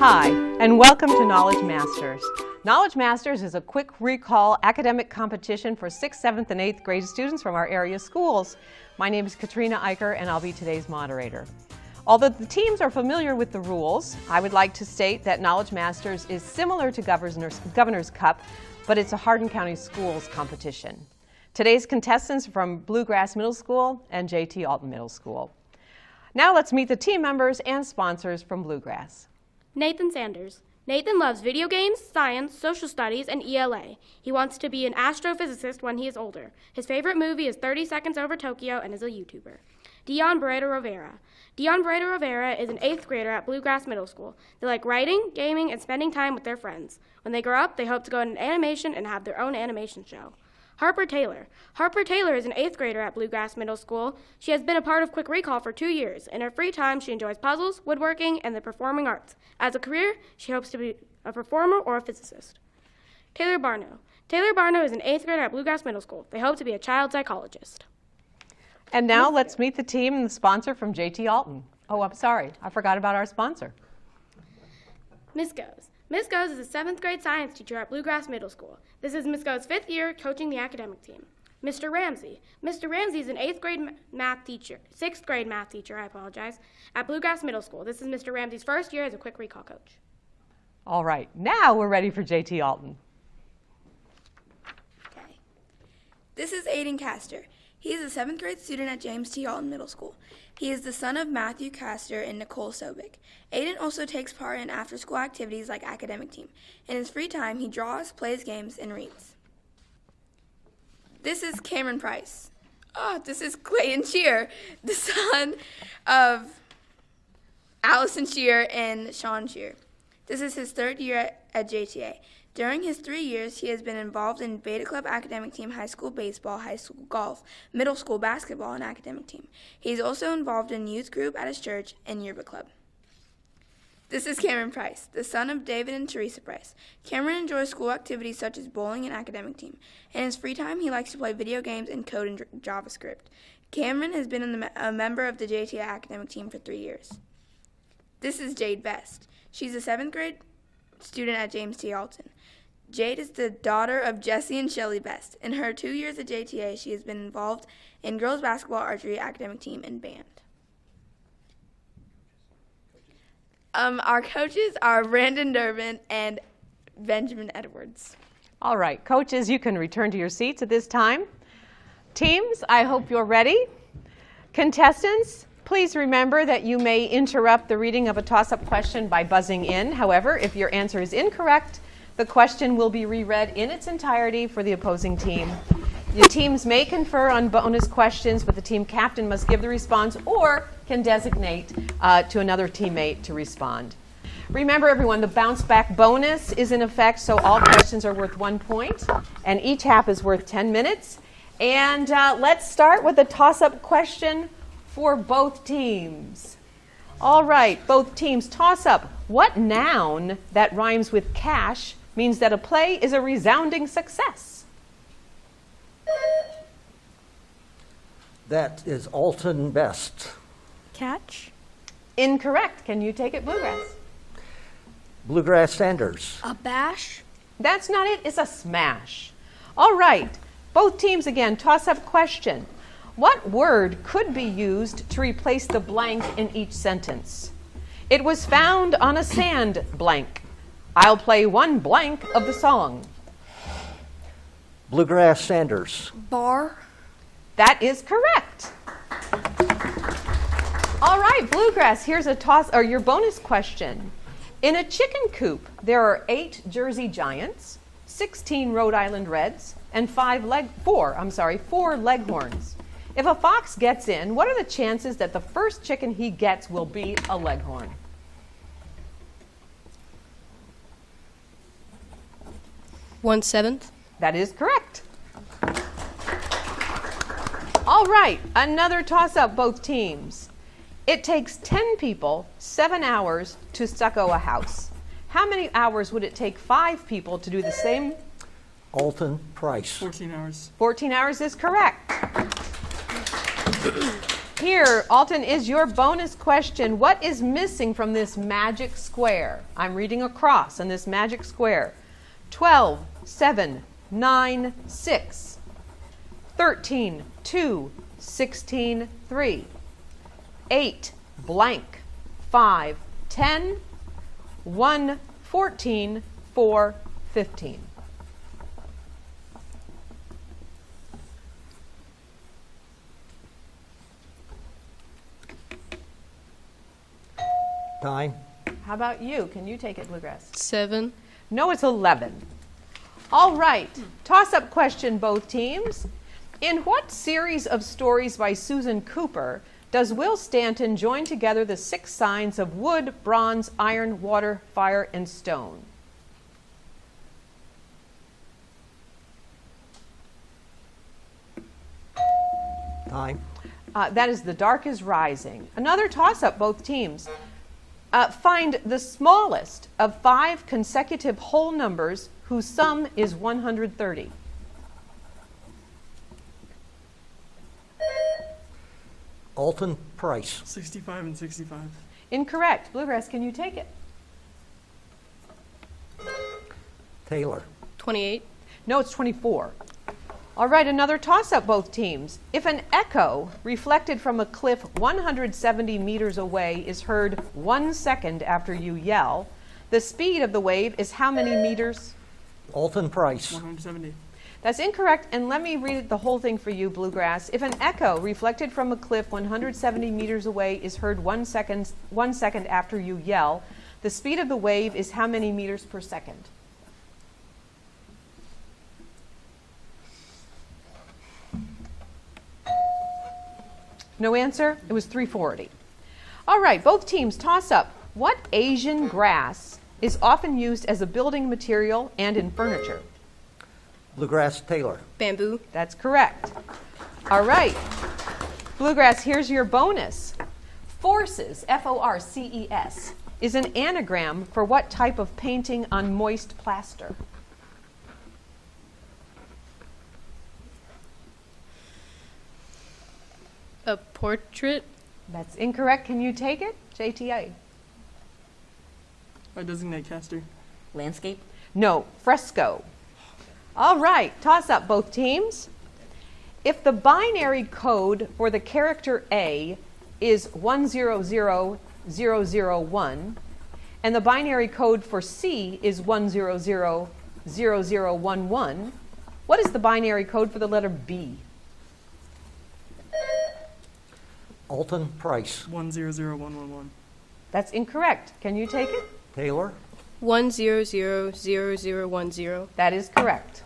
Hi, and welcome to Knowledge Masters. Knowledge Masters is a quick recall academic competition for 6th, 7th, and 8th grade students from our area schools. My name is Katrina Eicher, and I'll be today's moderator. Although the teams are familiar with the rules, I would like to state that Knowledge Masters is similar to Governor's Cup, but it's a Hardin County Schools competition. Today's contestants are from Bluegrass Middle School and J.T. Alton Middle School. Now let's meet the team members and sponsors from Bluegrass. Nathan Sanders. Nathan loves video games, science, social studies, and ELA. He wants to be an astrophysicist when he is older. His favorite movie is 30 Seconds Over Tokyo and is a YouTuber. Dion Barreto Rivera. Dion Barreto Rivera is an 8th grader at Bluegrass Middle School. They like writing, gaming, and spending time with their friends. When they grow up, they hope to go into animation and have their own animation show. Harper Taylor. Harper Taylor is an 8th grader at Bluegrass Middle School. She has been a part of Quick Recall for 2 years. In her free time, she enjoys puzzles, woodworking, and the performing arts. As a career, she hopes to be a performer or a physicist. Taylor Barno. Taylor Barno is an 8th grader at Bluegrass Middle School. They hope to be a child psychologist. And now let's meet the team and the sponsor from J.T. Alton. Oh, I'm sorry. I forgot about our sponsor. Miss Goes. Miss Goes is a 7th grade science teacher at Bluegrass Middle School. This is Miss Goes' 5th year coaching the academic team. Mr. Ramsey. Mr. Ramsey is an 6th grade math teacher, at Bluegrass Middle School. This is Mr. Ramsey's first year as a Quick Recall coach. All right, now we're ready for J.T. Alton. Okay. This is Aiden Castor. He is a 7th grade student at James T. Alton Middle School. He is the son of Matthew Castor and Nicole Sobik. Aiden also takes part in after-school activities like academic team. In his free time, he draws, plays games, and reads. This is Cameron Price. This is Clayton Shear, the son of Allison Shear and Sean Shear. This is his 3rd year at JTA. During his 3 years, he has been involved in Beta Club academic team, high school baseball, high school golf, middle school basketball, and academic team. He is also involved in youth group at his church and yearbook club. This is Cameron Price, the son of David and Teresa Price. Cameron enjoys school activities such as bowling and academic team. In his free time, he likes to play video games and code in JavaScript. Cameron has been a member of the JTA academic team for 3 years. This is Jade Best. She's a 7th grade student at James T. Alton. Jade is the daughter of Jesse and Shelley Best. In her 2 years at JTA, she has been involved in girls basketball, archery, academic team, and band. Our coaches are Brandon Durbin and Benjamin Edwards. All right, coaches, you can return to your seats at this time. Teams, I hope you're ready. Contestants, please remember that you may interrupt the reading of a toss-up question by buzzing in. However, if your answer is incorrect, the question will be reread in its entirety for the opposing team. The teams may confer on bonus questions, but the team captain must give the response or can designate to another teammate to respond. Remember, everyone, the bounce back bonus is in effect, so all questions are worth 1 point, and each half is worth 10 minutes. And let's start with a toss-up question for both teams. All right, both teams, toss up. What noun that rhymes with cash means that a play is a resounding success? That is Alton Best. Catch. Incorrect. Can you take it, Bluegrass? Bluegrass Sanders. A bash. That's not it. It's a smash. All right. Both teams again. Toss-up question. What word could be used to replace the blank in each sentence? It was found on a sand blank. I'll play one blank of the song. Bluegrass Sanders. Bar. That is correct. All right, Bluegrass, here's your bonus question. In a chicken coop, there are 8 Jersey Giants, 16 Rhode Island Reds, and 4 Leghorns. If a fox gets in, what are the chances that the first chicken he gets will be a Leghorn? 1/7. That is correct. All right, another toss-up, both teams. It takes 10 people 7 hours to stucco a house. How many hours would it take 5 people to do the same? Alton Price. 14 hours. 14 hours is correct. Here, Alton, is your bonus question. What is missing from this magic square? I'm reading across on this magic square. 12, 7, 9, 6. 13, 2, 16, 3. 8, blank. 5, 10. 1, 14, 4, 15. Time. How about you? Can you take it, Bluegrass? 7. No, it's 11. All right. Toss-up question, both teams. In what series of stories by Susan Cooper does Will Stanton join together the 6 signs of wood, bronze, iron, water, fire, and stone? Time. That is The Dark is Rising. Another toss-up, both teams. Find the smallest of 5 consecutive whole numbers whose sum is 130. Alton Price. 65 and 65. Incorrect. Bluegrass, can you take it? Taylor. 28. No, it's 24. All right, another toss-up, both teams. If an echo reflected from a cliff 170 meters away is heard 1 second after you yell, the speed of the wave is how many meters? Alton Price. 170. That's incorrect, and let me read the whole thing for you, Bluegrass. If an echo reflected from a cliff 170 meters away is heard 1 second after you yell, the speed of the wave is how many meters per second? No answer? It was 340. All right, both teams, toss up. What Asian grass is often used as a building material and in furniture? Bluegrass Taylor. Bamboo. That's correct. All right. Bluegrass, here's your bonus. Forces, F-O-R-C-E-S, is an anagram for what type of painting on moist plaster? A portrait. That's incorrect. Can you take it? JTA. I designate caster. Landscape? No, fresco. All right, toss up, both teams. If the binary code for the character A is 100001 and the binary code for C is 1000011, what is the binary code for the letter B? Alton Price. 100111. That's incorrect. Can you take it? Taylor. 1000010. That is correct.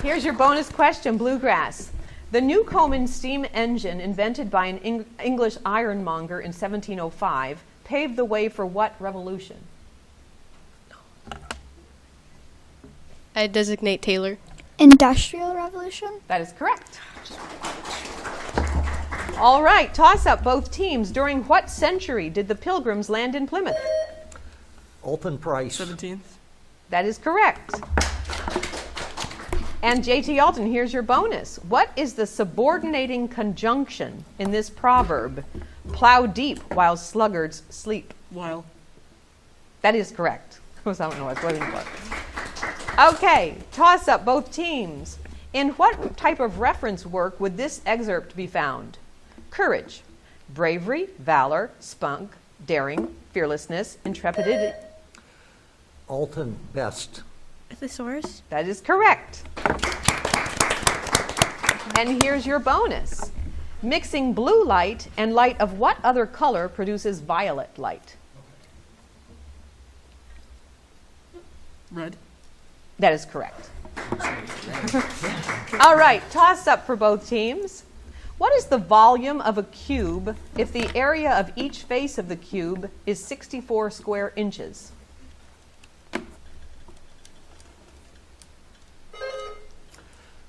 Here's your bonus question, Bluegrass. The Newcomen steam engine, invented by an English ironmonger in 1705, paved the way for what revolution? I designate Taylor. Industrial Revolution? That is correct. All right, toss up, both teams. During what century did the Pilgrims land in Plymouth? Alton Price. 17th. That is correct. And JT Alton, here's your bonus. What is the subordinating conjunction in this proverb? Plow deep while sluggards sleep. While. That is correct. I don't know what I was waiting for. Okay, toss up, both teams. In what type of reference work would this excerpt be found? Courage, bravery, valor, spunk, daring, fearlessness, intrepidity. Alton Best. A thesaurus? That is correct. And here's your bonus. Mixing blue light and light of what other color produces violet light? Red. That is correct. All right, toss up for both teams. What is the volume of a cube if the area of each face of the cube is 64 square inches?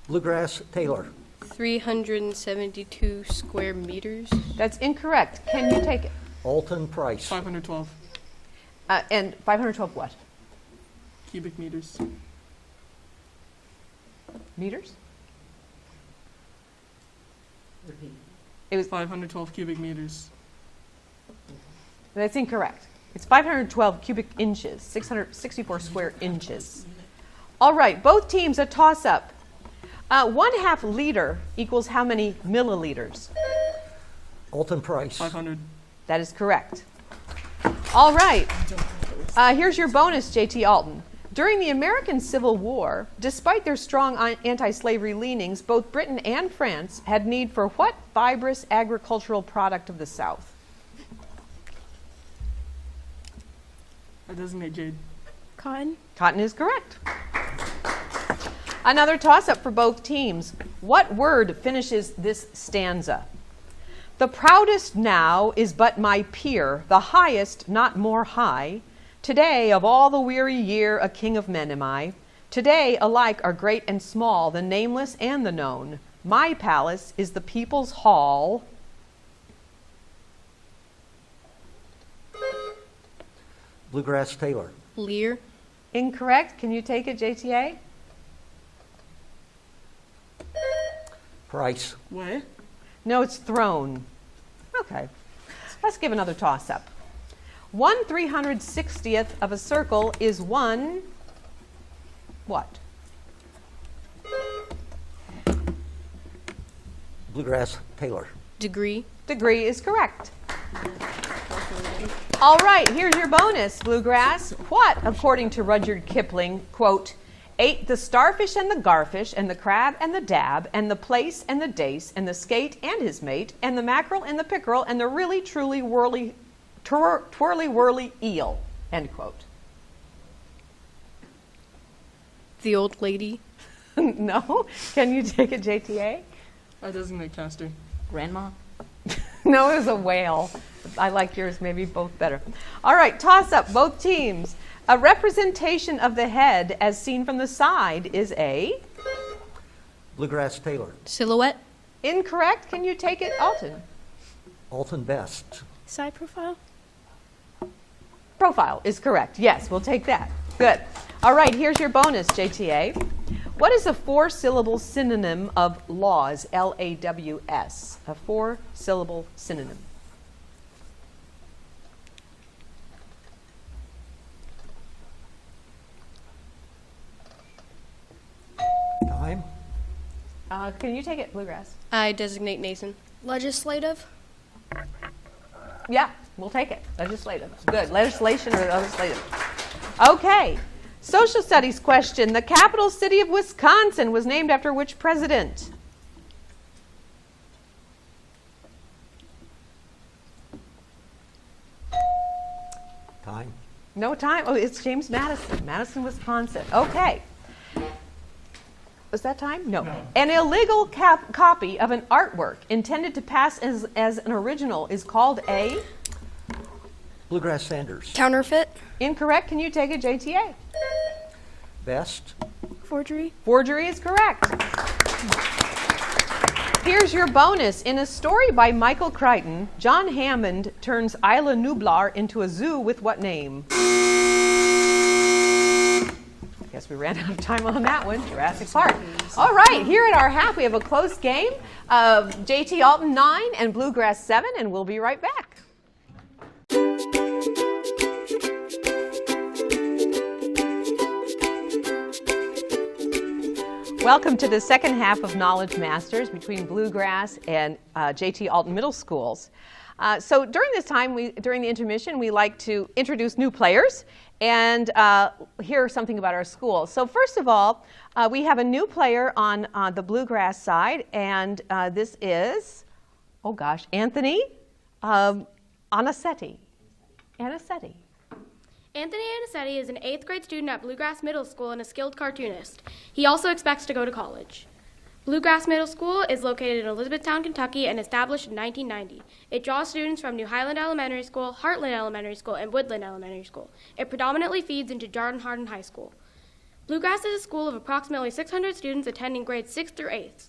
Bluegrass Taylor. 372 square meters. That's incorrect. Can you take it? Alton Price. 512 And 512 what? cubic meters. Meters? Repeat. It was 512 cubic meters. That's incorrect. It's 512 cubic inches, 664 square inches. All right, both teams, a toss-up. 1/2 liter equals how many milliliters? Alton Price. 500. That is correct. All right, here's your bonus, J.T. Alton. During the American Civil War, despite their strong anti-slavery leanings, both Britain and France had need for what fibrous agricultural product of the South? I designate Jade. Cotton. Cotton is correct. Another toss-up for both teams. What word finishes this stanza? The proudest now is but my peer, the highest not more high. Today of all the weary year a king of men am I. Today alike are great and small, the nameless and the known. My palace is the people's hall. Bluegrass Taylor. Lear. Incorrect. Can you take it, JTA? Price. Way. No, it's throne. Okay. Let's give another toss-up. 1/360th of a circle is one what? Bluegrass Taylor. Degree. Degree is correct. All right, here's your bonus, Bluegrass. What, according to Rudyard Kipling, quote, ate the starfish and the garfish and the crab and the dab and the plaice and the dace and the skate and his mate and the mackerel and the pickerel and the really truly twirly whirly eel, end quote. The old lady. No? Can you take it, JTA? I designate Castor. Grandma? No, it was a whale. I like yours maybe both better. All right, toss up, both teams. A representation of the head as seen from the side is a? Bluegrass Taylor. Silhouette. Incorrect. Can you take it, Alton? Alton Best. Side profile. Profile is correct. Yes, we'll take that. Good. All right, here's your bonus, JTA. What is a 4-syllable synonym of laws, L-A-W-S? A 4-syllable synonym. Time. Can you take it, Bluegrass? I designate Nathan. Legislative. Yeah, we'll take it. Legislative. Good. Legislation or legislative. Okay. Social studies question. The capital city of Wisconsin was named after which president? Time. No time. Oh, it's James Madison. Madison, Wisconsin. Okay. Was that time? No. An illegal copy of an artwork intended to pass as an original is called a? Bluegrass Sanders. Counterfeit. Incorrect. Can you take it, JTA? Best. Forgery. Forgery is correct. Here's your bonus. In a story by Michael Crichton, John Hammond turns Isla Nublar into a zoo with what name? I guess we ran out of time on that one. Jurassic Park. All right, here at our half, we have a close game of JT Alton 9 and Bluegrass 7, and we'll be right back. Welcome to the second half of Knowledge Masters between Bluegrass and JT Alton Middle Schools. So during this time, during the intermission, we like to introduce new players and hear something about our school. So first of all, we have a new player on the Bluegrass side, and this is, oh gosh, Anthony Anicetti. Anicetti. Anthony Anicetti is an 8th grade student at Bluegrass Middle School and a skilled cartoonist. He also expects to go to college. Bluegrass Middle School is located in Elizabethtown, Kentucky, and established in 1990. It draws students from New Highland Elementary School, Heartland Elementary School, and Woodland Elementary School. It predominantly feeds into Jordan Hardin High School. Bluegrass is a school of approximately 600 students attending grades 6 through 8.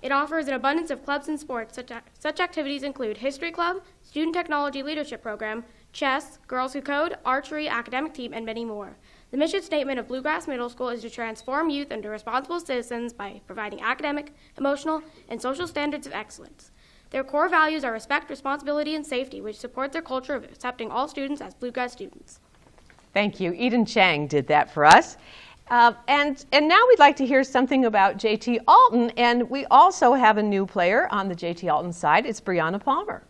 It offers an abundance of clubs and sports. Such activities include History Club, Student Technology Leadership Program, chess, Girls Who Code, archery, academic team, and many more. The mission statement of Bluegrass Middle School is to transform youth into responsible citizens by providing academic, emotional, and social standards of excellence. Their core values are respect, responsibility, and safety, which support their culture of accepting all students as Bluegrass students. Thank you. Eden Chang did that for us. And now we'd like to hear something about JT Alton, and we also have a new player on the JT Alton side. It's Brianna Palmer.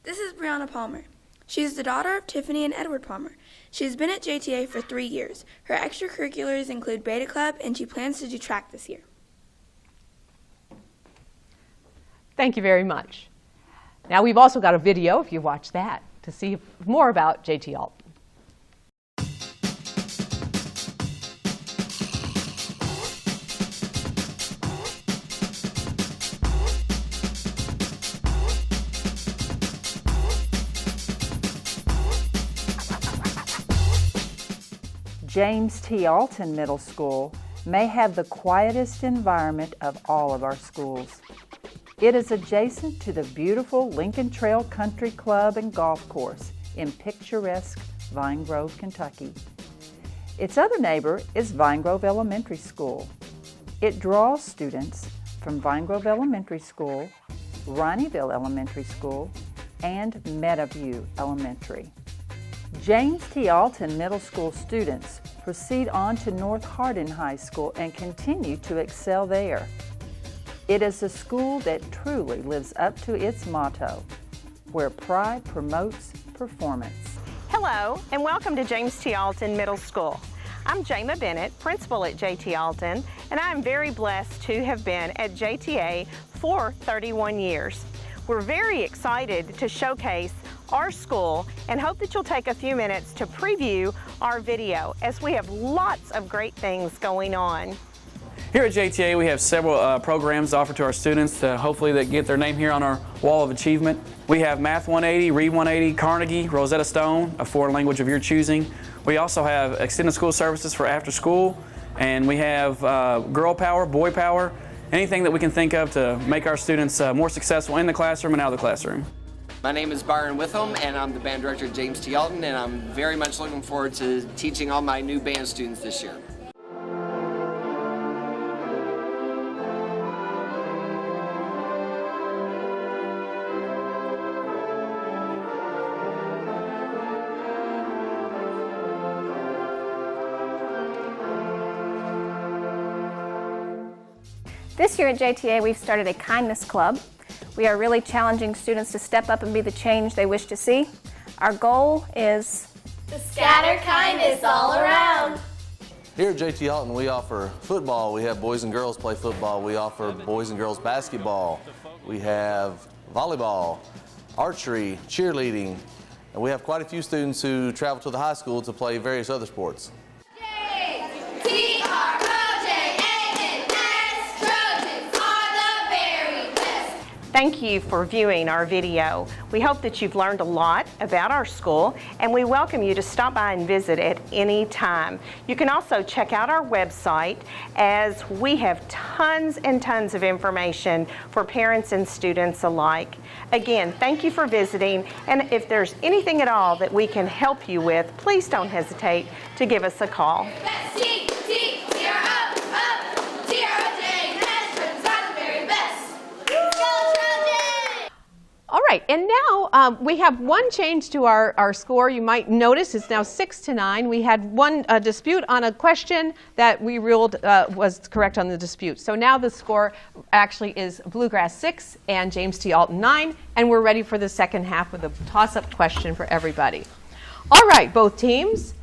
This is Brianna Palmer. She is the daughter of Tiffany and Edward Palmer. She has been at JTA for 3 years. Her extracurriculars include Beta Club, and she plans to do track this year. Thank you very much. Now we've also got a video, if you watch that, to see more about JT Alton. James T. Alton Middle School may have the quietest environment of all of our schools. It is adjacent to the beautiful Lincoln Trail Country Club and Golf Course in picturesque Vine Grove, Kentucky. Its other neighbor is Vine Grove Elementary School. It draws students from Vine Grove Elementary School, Ronnieville Elementary School, and Meadowview Elementary. James T. Alton Middle School students proceed on to North Hardin High School and continue to excel there. It is a school that truly lives up to its motto, where pride promotes performance. Hello, and welcome to James T. Alton Middle School. I'm Jama Bennett, principal at JT Alton, and I'm very blessed to have been at JTA for 31 years. We're very excited to showcase our school and hope that you'll take a few minutes to preview our video, as we have lots of great things going on. Here at JTA, we have several programs offered to our students to hopefully that get their name here on our wall of achievement. We have Math 180, Read 180, Carnegie, Rosetta Stone, a foreign language of your choosing. We also have extended school services for after school, and we have girl power, boy power, anything that we can think of to make our students more successful in the classroom and out of the classroom. My name is Byron Witham, and I'm the band director at James T. Alton, and I'm very much looking forward to teaching all my new band students this year. This year at JTA, we've started a kindness club. We are really challenging students to step up and be the change they wish to see. Our goal is to scatter kindness all around. Here at JT Alton, we offer football. We have boys and girls play football. We offer boys and girls basketball. We have volleyball, archery, cheerleading, and we have quite a few students who travel to the high school to play various other sports. Thank you for viewing our video. We hope that you've learned a lot about our school, and we welcome you to stop by and visit at any time. You can also check out our website, as we have tons and tons of information for parents and students alike. Again, thank you for visiting, and if there's anything at all that we can help you with, please don't hesitate to give us a call. All right, and now we have one change to our score. You might notice it's now 6-9. We had one dispute on a question that we ruled was correct on the dispute. So now the score actually is Bluegrass 6 and James T. Alton 9, and we're ready for the second half with a toss-up question for everybody. All right, both teams.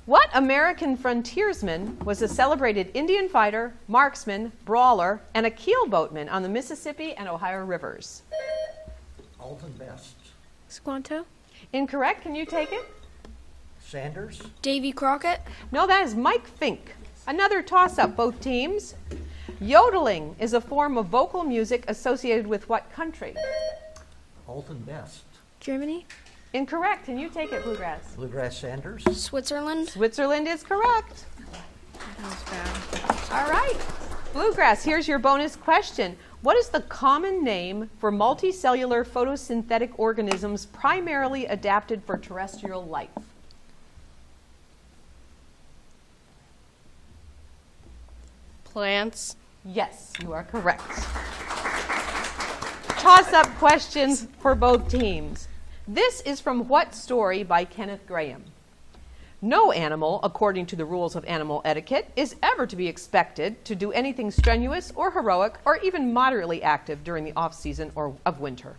What American frontiersman was a celebrated Indian fighter, marksman, brawler, and a keelboatman on the Mississippi and Ohio rivers? Alton Best. Squanto. Incorrect. Can you take it? Sanders. Davy Crockett. No, that is Mike Fink. Another toss-up, both teams. Yodeling is a form of vocal music associated with what country? Alton Best. Germany. Incorrect. Can you take it, Bluegrass? Bluegrass Sanders. Switzerland. Switzerland is correct. That was bad. All right. Bluegrass, here's your bonus question. What is the common name for multicellular photosynthetic organisms primarily adapted for terrestrial life? Plants. Yes, you are correct. Toss-up questions for both teams. This is from what story by Kenneth Grahame? No animal, according to the rules of animal etiquette, is ever to be expected to do anything strenuous or heroic or even moderately active during the off-season or of winter.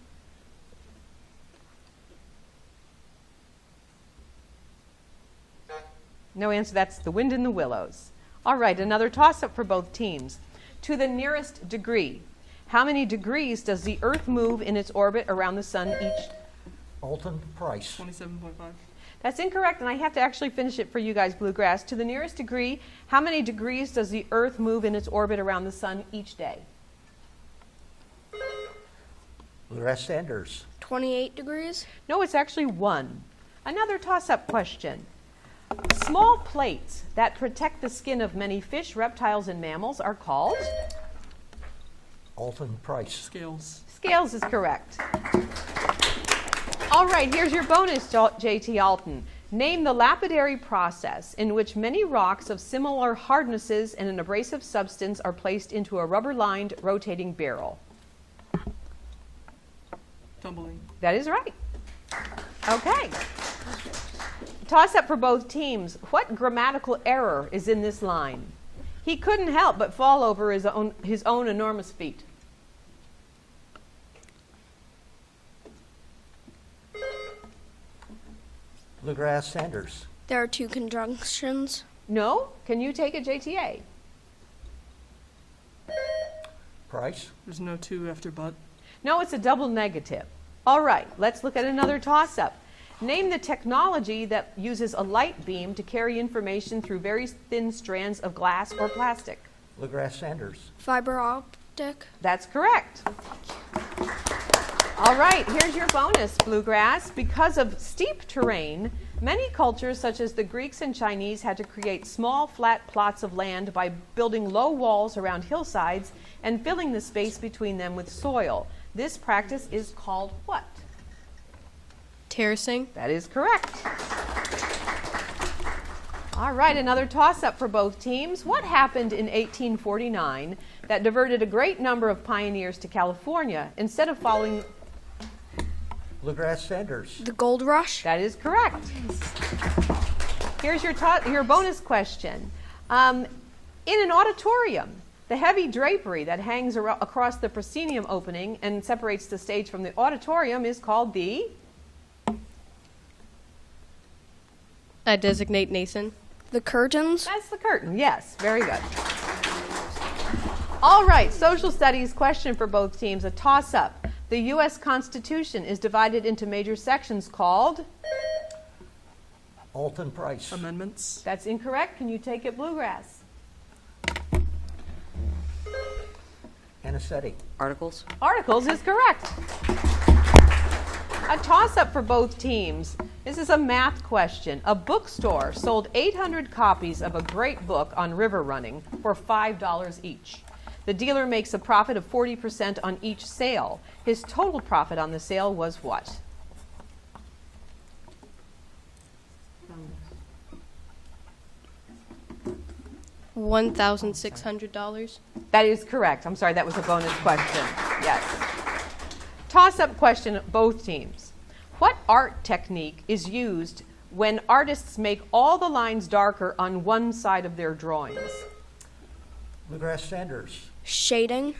No answer. That's The Wind in the Willows. All right, another toss-up for both teams. To the nearest degree, how many degrees does the Earth move in its orbit around the sun each? Alton Price. 27.5. That's incorrect, and I have to actually finish it for you guys, Bluegrass. To the nearest degree, how many degrees does the Earth move in its orbit around the sun each day? Bluegrass Sanders. 28 degrees. No, it's actually 1. Another toss-up question. Small plates that protect the skin of many fish, reptiles, and mammals are called? Alton Price. Scales. Scales is correct. All right, here's your bonus, J.T. Alton. Name the lapidary process in which many rocks of similar hardnesses and an abrasive substance are placed into a rubber-lined rotating barrel. Tumbling. That is right. Okay. Toss up for both teams. What grammatical error is in this line? He couldn't help but fall over his own enormous feet. Bluegrass Sanders. There are 2 conjunctions. No? Can you take a JTA? Price. There's no 2 after but. No, it's a double negative. All right, let's look at another toss-up. Name the technology that uses a light beam to carry information through very thin strands of glass or plastic. Bluegrass Sanders. Fiber optic. That's correct. All right, here's your bonus, Bluegrass. Because of steep terrain, many cultures, such as the Greeks and Chinese, had to create small, flat plots of land by building low walls around hillsides and filling the space between them with soil. This practice is called what? Terracing. That is correct. All right, another toss-up for both teams. What happened in 1849 that diverted a great number of pioneers to California instead of following? Bluegrass Sanders. The gold rush. That is correct. Here's your bonus question. In an auditorium, the heavy drapery that hangs across the proscenium opening and separates the stage from the auditorium is called the? I designate Nathan. The curtains. That's the curtain, yes. Very good. All right, social studies question for both teams, a toss-up. The U.S. Constitution is divided into major sections called? Alton Price. Amendments. That's incorrect. Can you take it, Bluegrass? Anicetti. Articles. Articles is correct. A toss-up for both teams. This is a math question. A bookstore sold 800 copies of a great book on river running for $5 each. The dealer makes a profit of 40% on each sale. His total profit on the sale was what? $1,600. That is correct. I'm sorry, that was a bonus question. Yes. Toss-up question, both teams. What art technique is used when artists make all the lines darker on one side of their drawings? Bluegrass Sanders. Shading.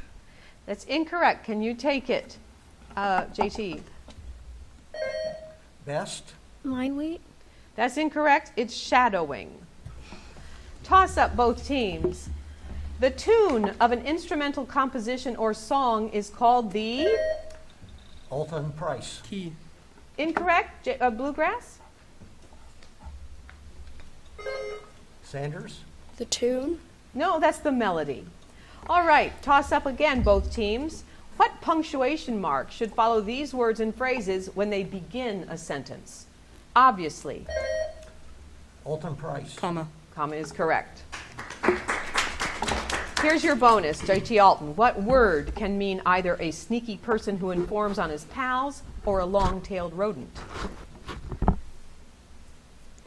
That's incorrect. Can you take it, JT? Best. Line weight. That's incorrect. It's shadowing. Toss up both teams. The tune of an instrumental composition or song is called the? Alton Price. Key. Incorrect. Bluegrass? Sanders. The tune. No, that's the melody. All right, toss up again, both teams. What punctuation mark should follow these words and phrases when they begin a sentence? Obviously. Alton Price. Comma. Comma is correct. Here's your bonus, J.T. Alton. What word can mean either a sneaky person who informs on his pals or a long-tailed rodent?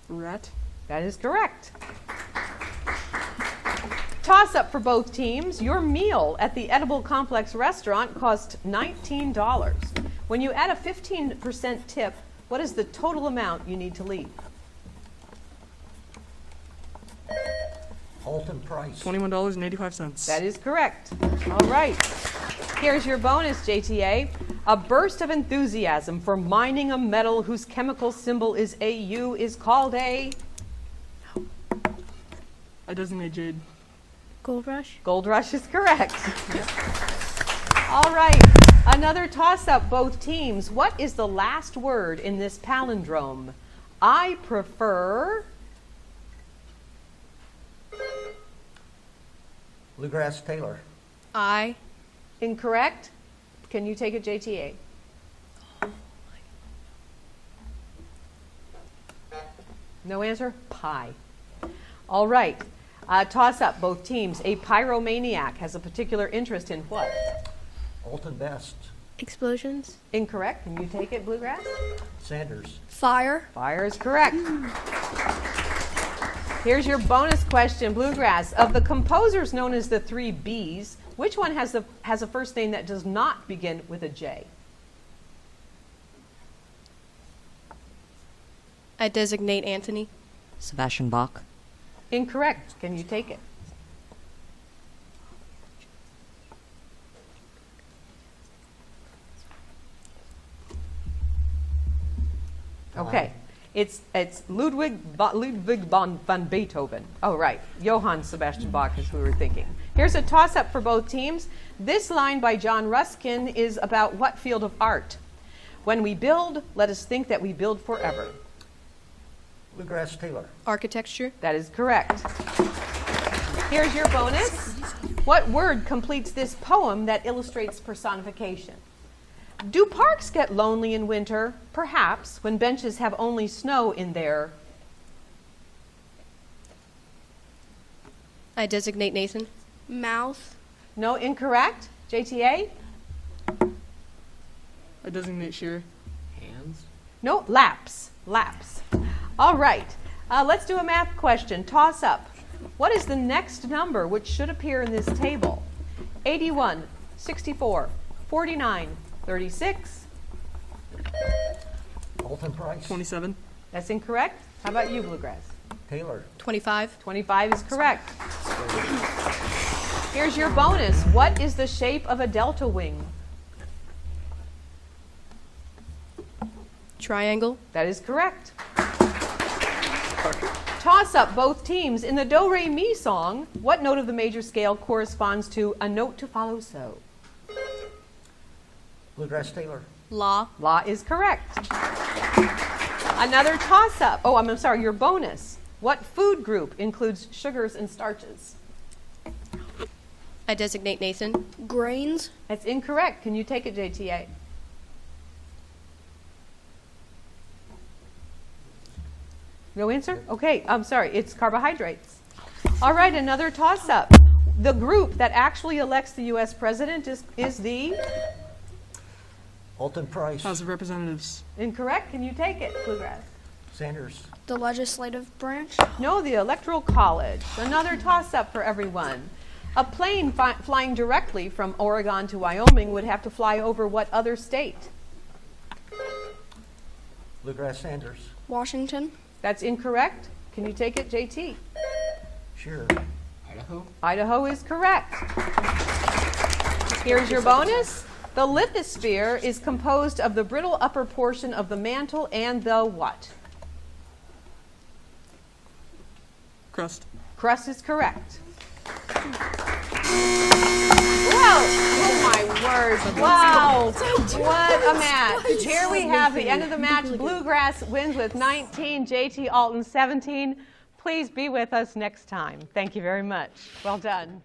Rat. That is correct. toss-up for both teams. Your meal at the Edible Complex restaurant cost $19. When you add a 15% tip, what is the total amount you need to leave? Alton price. $21.85. That is correct. All right. Here's your bonus, JTA. A burst of enthusiasm for mining a metal whose chemical symbol is AU is called a... I designate jade. Gold Rush. Gold Rush is correct. All right. Another toss-up, both teams. What is the last word in this palindrome? I prefer... Bluegrass Taylor. I. Incorrect. Can you take it, JTA? No answer? Pie. All right. Toss up, both teams. A pyromaniac has a particular interest in what? Alton Best. Explosions. Incorrect. Can you take it, Bluegrass? Sanders. Fire. Fire is correct. Here's your bonus question, Bluegrass. Of the composers known as the 3 Bs, which one has a first name that does not begin with a J? I designate Anthony. Sebastian Bach. Incorrect. Can you take it? Okay. It's Ludwig van Beethoven. Oh, right. Johann Sebastian Bach is who we were thinking. Here's a toss-up for both teams. This line by John Ruskin is about what field of art? When we build, let us think that we build forever. Bluegrass Taylor. Architecture. That is correct. Here's your bonus. What word completes this poem that illustrates personification? Do parks get lonely in winter? Perhaps, when benches have only snow in there. I designate Nathan. Mouth. No, incorrect. JTA? I designate Shearer. Hands. No, laps. Laps. All right. Let's do a math question. Toss up. What is the next number which should appear in this table? 81, 64, 49, 36. Alton Price. 27. That's incorrect. How about you, Bluegrass? Taylor. 25. 25 is correct. Here's your bonus. What is the shape of a delta wing? Triangle. That is correct. Toss up, both teams. In the Do-Re-Mi song, what note of the major scale corresponds to a note to follow so? Bluegrass Taylor. La. La is correct. Another toss up. Oh, I'm sorry, your bonus. What food group includes sugars and starches? I designate Nathan. Grains. That's incorrect. Can you take it, JTA? No answer? Okay, I'm sorry. It's carbohydrates. All right, another toss-up. The group that actually elects the U.S. president is the... Alton Price. House of Representatives. Incorrect. Can you take it, Bluegrass? Sanders. The legislative branch. No, the Electoral College. Another toss-up for everyone. A plane flying directly from Oregon to Wyoming would have to fly over what other state? Bluegrass Sanders. Washington. That's incorrect. Can you take it, JT? Sure. Idaho. Idaho is correct. Here's your bonus. The lithosphere is composed of the brittle upper portion of the mantle and the what? Crust. Crust is correct. Well, oh my word. Wow. What a match. Here we have the end of the match. Bluegrass wins with 19, JT Alton 17. Please be with us next time. Thank you very much. Well done.